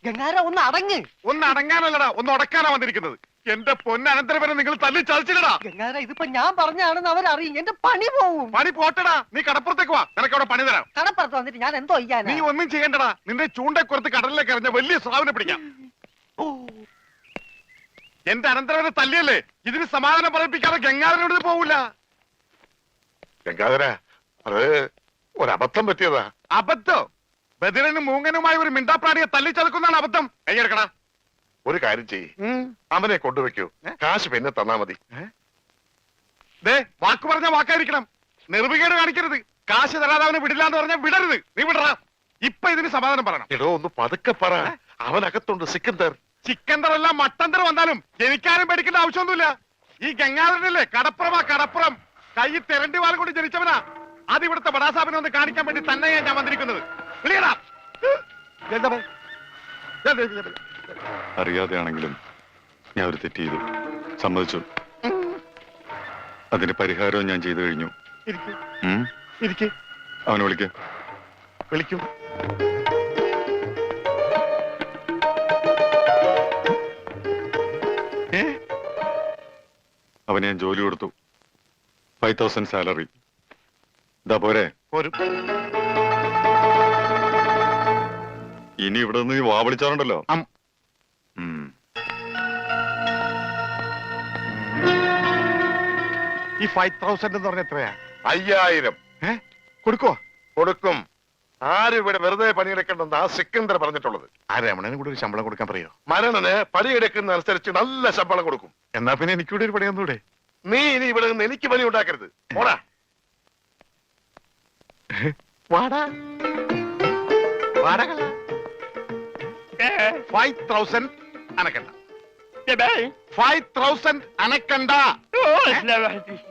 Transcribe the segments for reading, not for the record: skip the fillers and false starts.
ഗംഗാര ഒന്ന് അടങ്ങ്. ഒന്ന് അടങ്ങാനല്ലടാ, ഒന്ന് ഉടക്കാനാ വന്നിരിക്കുന്നത്. എന്റെ പൊന്നനന്തരവനെ നിങ്ങൾ തല്ലി ചതച്ചില്ലടാ. ഗംഗാര ഇതിപ്പോ ഞാൻ പറഞ്ഞാണെന്ന് അവരറിയും, എന്റെ പണി പോവും. പണി പോട്ടടാ, നീ കടപ്പുറത്തേക്ക് വാ, നിനക്ക് അവിടെ പണി തരാം. കടപ്പുറത്ത് വന്നിട്ട് ഞാൻ എന്തോ ചെയ്യാൻ? നീ ഒന്നും ചെയ്യണ്ടടാ, നിന്റെ ചൂണ്ടക്കുറത്ത് കടലിലേക്ക് എറിഞ്ഞ വലിയ സ്രാവിനെ പിടിക്കാം. എന്റെ അനന്തരവനെ തല്ലിയല്ലേ, ഇതിന് സമാധാനം പറയിപ്പിക്കാതെ ഗംഗാധരനോട് പോവില്ല. ഗംഗാധര, അത് ഒരബദ്ധം പറ്റിയതാ. അബദ്ധം? ബദിരനും മൂങ്ങനുമായി ഒരു മിണ്ടാപ്രാണിയെ തല്ലിച്ചതക്കുന്നതാണ് അബദ്ധം. കൈയെടുക്കടാ. ഒരു കാര്യം ചെയ്യ്, അവനെ കൊണ്ടുവയ്ക്കൂ, കാശ് പിന്നെ തന്നാ മതി. ദേ, വാക്ക് പറഞ്ഞ വാക്കായിരിക്കണം, നിർവികേട് കാണിക്കരുത്. കാശ് തരാതെ അവനെ വിടില്ലാന്ന് പറഞ്ഞാൽ വിടരുത്. നീ വിടറാ. ഇപ്പൊ ഇതിന് സമാധാനം പറയണം. എടോ, ഒന്ന് പതുക്കെ പറ, അവനകത്തുണ്ട് സിക്കന്ദർ. ചിക്കന്തർ അല്ല മട്ടന്തർ വന്നാലും ജനിക്കാനും പേടിക്കേണ്ട ആവശ്യമൊന്നുമില്ല. ഈ ഗംഗാധരനല്ലേ കടപ്പുറം, കൈ തെരണ്ടി വാൽ കൊണ്ട് ജനിച്ചവനാ. അത് ഇവിടുത്തെ ബടാസാബിനെ ഒന്ന് കാണിക്കാൻ വേണ്ടി തന്നെയാണ് ഞാൻ വന്നിരിക്കുന്നത്. അറിയാതെയാണെങ്കിലും ഞാൻ ഒരു തെറ്റ് ചെയ്തു, സമ്മതിച്ചു. അതിന് പരിഹാരവും ഞാൻ ചെയ്തു കഴിഞ്ഞു. അവനെ വിളിക്കും. അവന് ഞാൻ ജോലി കൊടുത്തു, 5000 സാലറി. ഇതാ പോരെ? ഇനി ഇവിടെ നിന്ന് വാ വിളിച്ചാറുണ്ടല്ലോ. ഈ 5000 എന്ന് പറഞ്ഞ എത്രയാ? 5000. കൊടുക്കും. ആരും ഇവിടെ വെറുതെ പണിയെടുക്കണ്ടെന്ന് ആ സിക്കന്ദർ പറഞ്ഞിട്ടുള്ളത്. ആ രമണന് കൂടെ ഒരു ശമ്പളം കൊടുക്കാൻ പറയോ? മരണന് പണിയെടുക്കുന്ന അനുസരിച്ച് നല്ല ശമ്പളം കൊടുക്കും. എന്നാ പിന്നെ എനിക്കൂടെ ഒരു പണി ഒന്നൂടെ? നീ ഇനി ഇവിടെ നിന്ന് എനിക്ക് പണി ഉണ്ടാക്കരുത്. പോടാ. വാടാ 5000 അനക്കണ്ട. 5000 അനക്കണ്ട.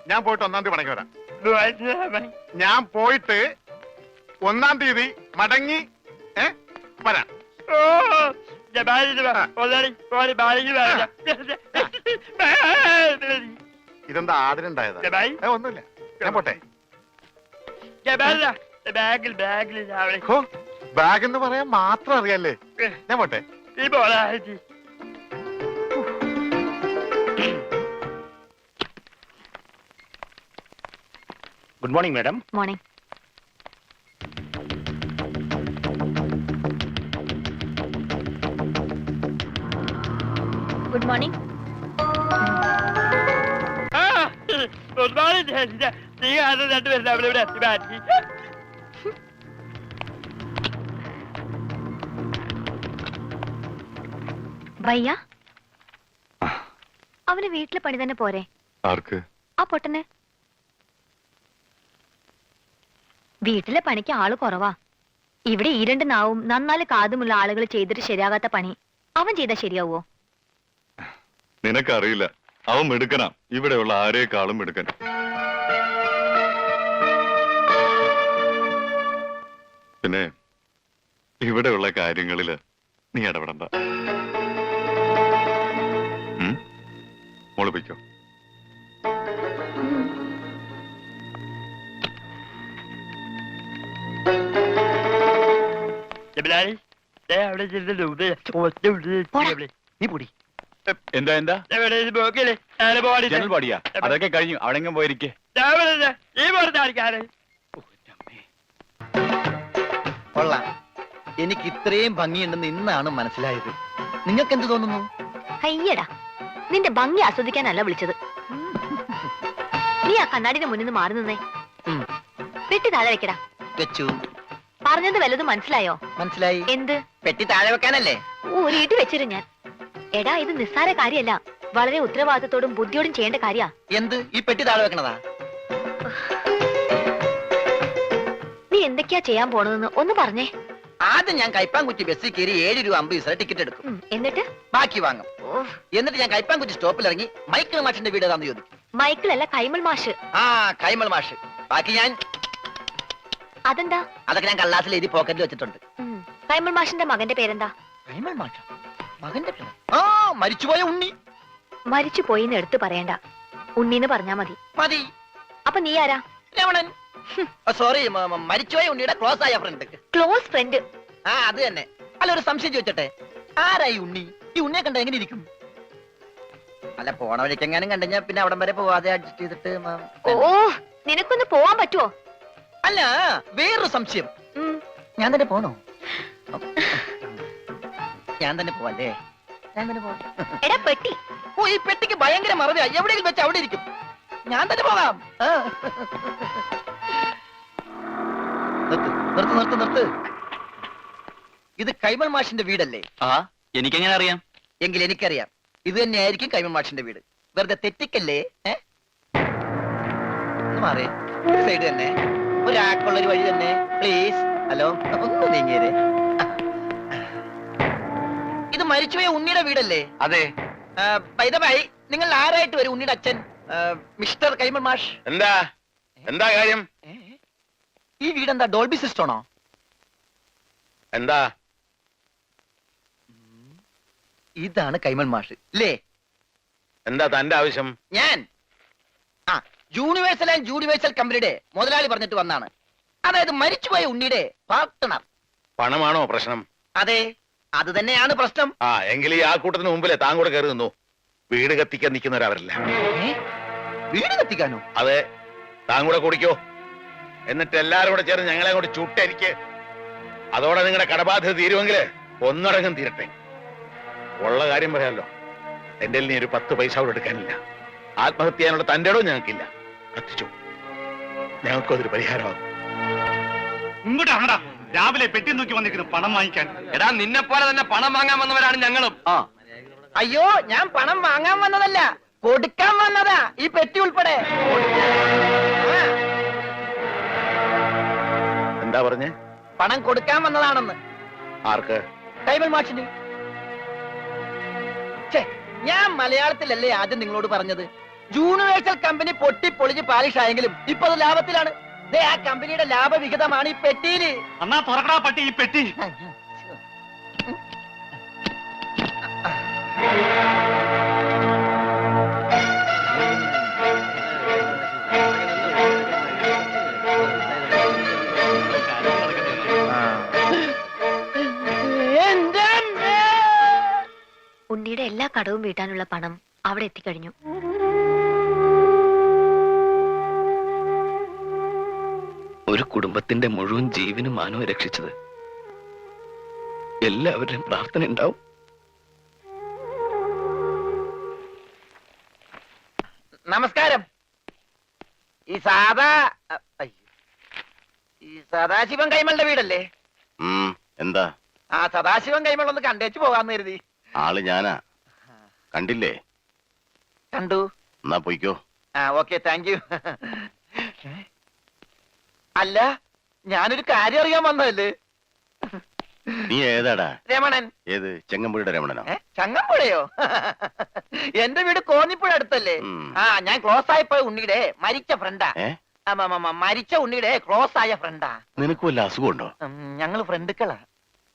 ഞാൻ പോയിട്ട് 1-ാം തീയതി മടങ്ങി വരാം. ഞാൻ പോയിട്ട് 1-ാം തീയതി മടങ്ങി വരാം. ഇതെന്താ ആടിനുണ്ടായതാ? ഒന്നുമില്ല, ഞാൻ പോട്ടെ. ബാഗ് എന്ന് പറയാൻ മാത്രം അറിയാല്ലേ? ഞാൻ പോട്ടെ. Good morning madam. Morning. Good morning. ഭയ്യ, അവന് വീട്ടിലെ പണി തന്നെ പോരെ? ആർക്ക്? ആ പൊട്ടന്. വീട്ടിലെ പണിക്ക് ആള് കുറവാ. ഇവിടെ ഈ 2 നാവും നന്നാല് കാതുമുള്ള ആളുകൾ ചെയ്തിട്ട് ശരിയാകാത്ത പണി അവൻ ചെയ്താ ശരിയാവോ? നിനക്കറിയില്ല, അവൻ മിടുക്കനാ, ഇവിടെയുള്ള ആരേക്കാളും മിടുക്കൻ. പിന്നെ ഇവിടെയുള്ള കാര്യങ്ങളില് നീ ഇടപെടണ്ട. മോളിപ്പിക്കോ. എന്താ ജനൽ പാടിയാ? അതൊക്കെ കഴിഞ്ഞു, അവിടെങ്ങും പോയിരിക്കേ. കൊള്ളാം. എനിക്ക് ഇത്രയും ഭംഗിയുണ്ടെന്ന് ഇന്നാണ് മനസ്സിലായത്. നിങ്ങൾക്ക് എന്ത് തോന്നുന്നു? അയ്യടാ, നിന്റെ ഭംഗി ആസ്വദിക്കാനല്ല വിളിച്ചത്. നീ ആ കണ്ണാടിന്റെ മുന്നിൽ നിന്ന് മാറി നിന്നേ. പെട്ടി താഴെ വെക്കടാ. വെച്ചു. പറഞ്ഞത് വല്ലതും മനസ്സിലായോ? മനസ്സിലായി. എന്ത്? പെട്ടി താഴെ വെക്കാനല്ലേ? ഊരിയിട്ട് വെച്ചിരു ഞാൻ. എടാ, ഇത് നിസ്സാര കാര്യമല്ല, വളരെ ഉത്തരവാദിത്തത്തോടും ബുദ്ധിയോടും ചെയ്യേണ്ട കാര്യ. എന്ത്? ഈ പെട്ടി താഴെ വെക്കണതാ? നീ എന്തൊക്കെയാ ചെയ്യാൻ പോണതെന്ന് ഒന്ന് പറഞ്ഞേ. ആദ്യം ഞാൻ കൈപ്പാങ്കുറ്റി ബസ്സിൽ കയറി 7 രൂപ 50 പൈസ ടിക്കറ്റ് എടുക്കും. എന്നിട്ട് ബാക്കി വാങ്ങും. എന്നിട്ട് ഞാൻ കൈപ്പാങ്കുറ്റി സ്റ്റോപ്പിൽ ഇറങ്ങി മൈക്കിൾ മാഷിന്റെ വീട് ഏതാന്ന് ചോദിക്കും. മൈക്കിളല്ല, കൈമൾ മാഷ്. ആ, കൈമൾ മാഷ്. ബാക്കി ഞാൻ. അതെന്താ? അതൊക്കെ ഞാൻ കള്ളാസിൽ എഴുതി പോക്കറ്റിൽ വെച്ചിട്ടുണ്ട്. കൈമൾ മാഷിന്റെ മകന്റെ പേരെന്താ? കൈമൾ മാഷ? മകന്റെ പേര്? ആ, മരിച്ചുപോയ ഉണ്ണി. മരിച്ചു പോയിന്ന് എടുത്ത് പറയണ്ട, ഉണ്ണിന്ന് പറഞ്ഞാ മതി. മതി. അപ്പൊ നീ ആരാ? രമണൻ. സോറി, മരിച്ചുപോയ ഉണ്ണിയുടെ ക്ലോസ് ആയ ഫ്രണ്ട്. Close friend? ആ അത് തന്നെ. അല്ല, ഒരു സംശയം ചോദിച്ചട്ടെ, ആരായി ഉണ്ണി? ഈ ഉണ്ണിയെ കണ്ട എങ്ങനെ ഇരിക്കും? അല്ല, പോണ വഴിക്കെങ്ങാനും കണ്ടുകഴിഞ്ഞാ പിന്നെ അവിടം വരെ പോവാതെ അഡ്ജസ്റ്റ് ചെയ്തിട്ട് ഓ, നിനക്കൊന്ന് പോവാൻ പറ്റുമോ? അല്ല, വേറൊരു സംശയം. ഉം. ഞാൻ തന്നെ പോണോ? ഞാൻ തന്നെ പോവല്ലേ? ഞാൻ തന്നെ പോവാം. എടാ പെട്ടി, ഓ, ഈ പെട്ടിക്ക് ഭയങ്കര മറവിയാ. എവിടെയെങ്കിലും വെച്ച് അവിടെ ഇരിക്കും. ഞാൻ തന്നെ പോകാം. ആ. നിർത്ത് നിർത്ത് നിർത്ത് നിർത്ത്. ഇത് കൈമൾ മാഷിന്റെ വീടല്ലേ? ആ, എനിക്കെങ്ങനെ അറിയാം? എങ്കിൽ എനിക്കറിയാം, ഇത് തന്നെയായിരിക്കും കൈമൾ മാഷിന്റെ വീട്. വെറുതെ തെറ്റിക്കല്ലേ? ഒന്ന് മാറി സൈഡ് തന്നെ, ഒരാൾക്കുള്ളൊരു വഴി തന്നെ പ്ലീസ്. ഹലോ, ഒന്ന് നീങ്ങിയേ. ഇത് മരിച്ചുപോയ ഉണ്ണിയുടെ വീടല്ലേ? അതെ. പൈതമായി നിങ്ങൾ ആരായിട്ട് വരും? ഉണ്ണിയുടെ അച്ഛൻ മിസ്റ്റർ കൈമൾ മാഷ്. എന്താ കാര്യം? ഈ വീടെന്താ ഡോൾബി സിസ്റ്റമാണോ? എന്താ? ഇതാണ് കൈമൾ മാഷ് അല്ലേ? എന്താ തന്റെ ആവശ്യം? ഞാൻ യൂണിവേഴ്സൽ ആൻഡ് യൂണിവേഴ്സൽ കമ്പനിയുടെ മുതലാളി പറഞ്ഞിട്ട് വന്നാണ്. അതായത് മരിച്ചുപോയ ഉണ്ണിയുടെ പാർട്ട്ണർ. പണമാണോ പ്രശ്നം? അതെ, അത് തന്നെയാണ് പ്രശ്നം. ആ, എങ്കിൽ ഈ ആൾക്കൂട്ടത്തിന് മുമ്പിലെ താൻ കൂടെ കയറി നിന്നു. വീട് കത്തിക്കാൻ നിൽക്കുന്നവരവരല്ല. വീട് കത്തിക്കാനോ? അതെ, താൻ കൂടെ കുടിക്കോ. എന്നിട്ട് എല്ലാരും കൂടെ ചേർന്ന് ഞങ്ങളെ കൂടെ ചുട്ടരിക്ക്. അതോടെ നിങ്ങളുടെ കടബാധ്യത തീരുമെങ്കിൽ ഒന്നടങ്കം തീരട്ടെ. ഉള്ള കാര്യം പറയാമല്ലോ, എന്റെ നീ ഒരു 10 പൈസ കൂടെ എടുക്കാനില്ല. ആത്മഹത്യ ചെയ്യാനുള്ള തന്റെ ഇടവും ഞങ്ങൾക്കില്ല. കത്തിച്ചു, ഞങ്ങൾക്കും അതൊരു പരിഹാരമാകും. ഇങ്ങോട്ടാണടാ രാവിലെ പെട്ടി നോക്കി വന്നിരിക്കുന്നു പണം വാങ്ങിക്കാൻ. എടാ, നിന്നെ പോലെ തന്നെ പണം വാങ്ങാൻ വന്നവരാണ് ഞങ്ങളും. അയ്യോ, ഞാൻ പണം വാങ്ങാൻ വന്നതല്ല, കൊടുക്കാൻ വന്നതാ. ഈ പെട്ടി ഉൾപ്പെടെ. എന്താ പറഞ്ഞേ? പണം കൊടുക്കാൻ വന്നതാണെന്ന്. ആർക്ക്? കൈമൾ മാഷിന്. ഞാൻ മലയാളത്തിലല്ലേ ആദ്യം നിങ്ങളോട് പറഞ്ഞത്? യൂണിവേഴ്സൽ കമ്പനി പൊട്ടിപ്പൊളിഞ്ഞ് പാലിഷ് ആയെങ്കിലും ഇപ്പൊ അത് ലാഭത്തിലാണ്. ആ കമ്പനിയുടെ ലാഭവിഹിതമാണ് ഈ പെട്ടിയില്. അന്നാ തുറക്കടാ പട്ടി ഈ പെട്ടി. ഉണ്ണിയുടെ എല്ലാ കടവും വീട്ടാനുള്ള പണം അവിടെ എത്തിക്കഴിഞ്ഞു. ഒരു കുടുംബത്തിന്റെ മുഴുവൻ ജീവനും മാനവും രക്ഷിച്ചത് എല്ലാവരുടെയും പ്രാർത്ഥന ഉണ്ടാവും. നമസ്കാരം. ഈ സദാശിവൻ കൈമളുടെ വീടല്ലേ? എന്താ? ആ, സദാശിവൻ കൈമൾ ഒന്ന് കണ്ടേച്ചു പോകാന്ന് കരുതി. ആള് ഞാനാ, കണ്ടില്ലേ? കണ്ടു. എന്നാ പോയിക്കോ. ആ, ഓക്കെ, താങ്ക് യു. അല്ല, ഞാനൊരു കാര്യം അറിയാൻ വന്നതല്ലേ. നീ ഏതാടാ? രമണൻ. ഏത്? ചെങ്ങമ്പുഴയുടെ രമണനോ? ചങ്ങമ്പുഴയോ? എന്റെ വീട് കോന്നിപ്പുഴ അടുത്തല്ലേ? ആ, ഞാൻ ക്ലോസ് ആയപ്പോ ഉണ്ണിയുടെ മരിച്ച ഫ്രണ്ടാ. മരിച്ച ഉണ്ണിയുടെ ക്ലോസ് ആയ ഫ്രണ്ടാ. നിനക്ക് വല്ല അസുഖമുണ്ടോ? ഞങ്ങള് ഫ്രണ്ടുക്കളാ.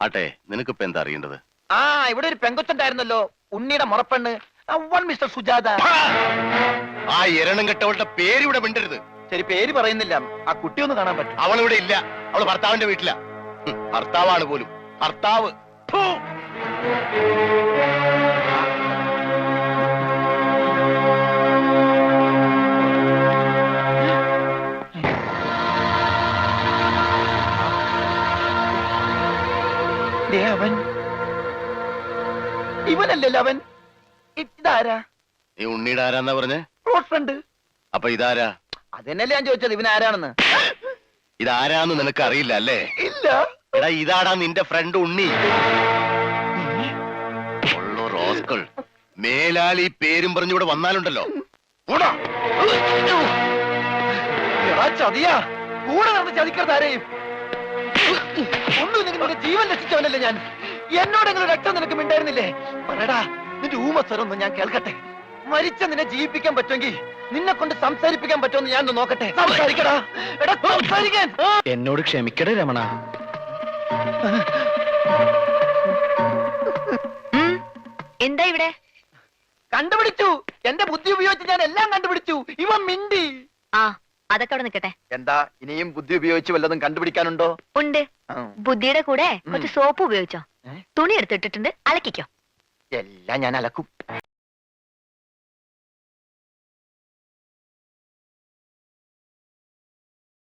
ആട്ടെ, നിനക്കിപ്പോ എന്താ അറിയേണ്ടത്? ആ, ഇവിടെ ഒരു പെങ്കൊച്ചുണ്ടായിരുന്നല്ലോ, ഉണ്ണിയുടെ മുറപ്പെണ്ണ്, മിസ്റ്റർ സുജാത. ആ എരണം കെട്ടവളുടെ പേര് ഇവിടെ മിണ്ടരുത്. ശരി, പേര് പറയുന്നില്ല. ആ കുട്ടി ഒന്ന് കാണാൻ പറ്റും? അവളിവിടെ ഇല്ല, അവള് ഭർത്താവിന്റെ വീട്ടിലാ. ഭർത്താവാണ് പോലും, ഭർത്താവ്. അവൻ ഇവനല്ലല്ലോ അവൻ. ഇതാരാ? നീ ഉണ്ണിയുടെ ആരാന്നാ പറഞ്ഞേ? Close friend. അപ്പൊ ഇതാരാ? അതെന്നല്ലേ ഞാൻ ചോദിച്ചത്, ഇവൻ ആരാണെന്ന്. ഇതാരാന്ന് നിനക്ക് അറിയില്ല അല്ലേ? ഇല്ല. എടാ, ഇതാടാ നിന്റെ ഫ്രണ്ട് ഉണ്ണി. ഉള്ളോ റോസ്കൾ, മേലാൽ ഈ പേരും പറഞ്ഞിവിടെ വന്നാലുണ്ടല്ലോ. എടാ ചതിയാ, കൂടെ നടന്ന് ചതിക്കരുത് ആരെയും. ഒന്നും നിന്റെ ജീവൻ രക്ഷിച്ചവനല്ലേ ഞാൻ. എന്നോടെങ്കിലും രക്തം നിനക്ക് മിണ്ടായിരുന്നില്ലേ? പറയടാ, നിന്റെ ഊമസ്വരൊന്നും ഞാൻ കേൾക്കട്ടെ. മരിച്ച നിന്നെ ജീവിപ്പിക്കാൻ പറ്റുമെങ്കിൽ നിന്നെ കൊണ്ട് സംസാരിപ്പിക്കാൻ പറ്റുമെന്ന് ഞാൻ നോക്കട്ടെ. സംസാരിക്കടാ. എടാ, സംസാരിക്കാൻ. എന്നോട് ക്ഷമിക്കടേ രമണ. എന്താ ഇവിടെ? കണ്ടുപിടിച്ചു. എന്റെ ബുദ്ധി ഉപയോഗിച്ച് ഞാൻ എല്ലാം കണ്ടുപിടിച്ചു. ഇവൻ മിണ്ടി. ആ, അതൊക്കെ അവിടെ നിൽക്കട്ടെ. എന്താ ഇനിയും ബുദ്ധി ഉപയോഗിച്ച് വല്ലതും കണ്ടുപിടിക്കാനുണ്ടോ? ഉണ്ട്. ആ. ബുദ്ധിയുടെ കൂടെ കുറച്ച് സോപ്പ് ഉപയോഗിച്ചോ. ഏ? തുണി എടുത്തിട്ടിട്ടുണ്ട്, അലക്കിക്കോ. എല്ലാം ഞാൻ അലക്കും.